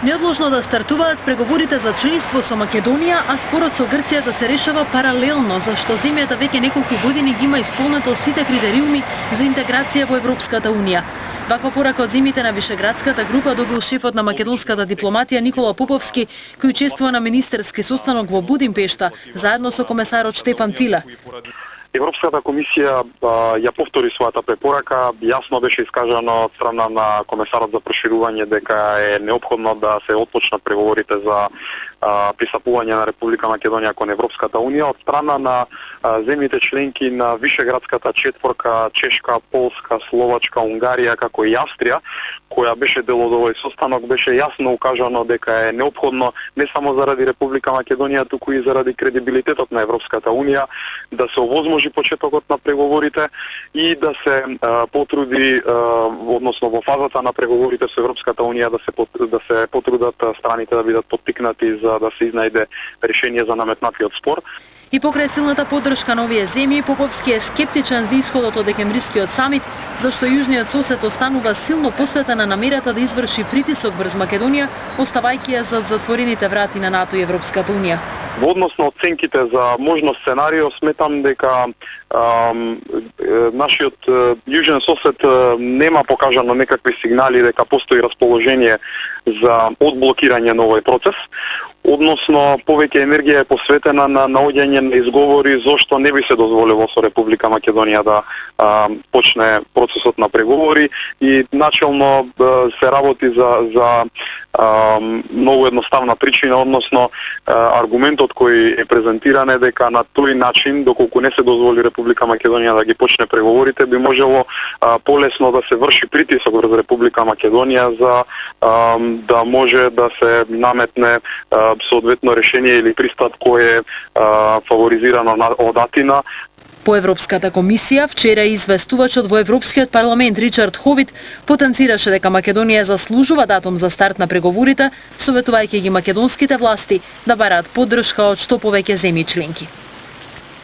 Неодложно да стартуваат преговорите за членство со Македонија, а спорот со Грција да се решава паралелно, зашто земјата веќе неколку години ги има исполнето сите критериуми за интеграција во Европската унија. Ваква порака од земјите на Вишеградската група добил шефот на македонската дипломатија Никола Поповски, кој учествува на министерски состанок во Будимпешта, заедно со комесарот Штефан Филе. Европската комисија ја повтори својата препорака, јасно беше искажано од страна на комесарот за проширување дека е неопходно да се отпочнат преговорите за пристапување на Република Македонија кон Европската унија од страна на земјите членки на Вишеградската четворка, Чешка, Полска, Словачка, Унгарија, како и Австрија, која беше дел од овој состанок, беше јасно укажано дека е неопходно не само заради Република Македонија, туку и заради кредибилитетот на Европската унија да се овозможи почетокот на преговорите и да се потруди, односно во фазата на преговорите со Европската унија да се потрудат страните да бидат поттикнати за да се изнајде решение за наметнатиот спор. И покрај силната поддршка на овие земји, Поповски е скептичен за исходот од декемврискиот самит, зашто јужниот сосед останува силно посветен на намерата да изврши притисок врз Македонија, оставајќи ја зад затворените врати на НАТО и Европската унија. Во однос на оценките за можно сценарио, сметам дека нашиот јужен сосед нема покажано некакви сигнали дека постои расположение за одблокирање на овој процес. Односно, повеќе енергија е посветена на наоѓање на изговори зошто не би се дозволило со Република Македонија да почне процесот на преговори и начелно се работи за многу едноставна причина, односно аргументот кој е презентиран е дека на тој начин, доколку не се дозволи Република Македонија да ги почне преговорите, би можело полесно да се врши притисок врз Република Македонија за да може да се наметне соодветно решение или пристап кој е фаворизирано од Атина. По Европската комисија, вчера известувачот во Европскиот парламент Ричард Ховит потенцираше дека Македонија заслужува датум за старт на преговорите, советувајќи ги македонските власти да бараат поддршка од што повеќе земји членки.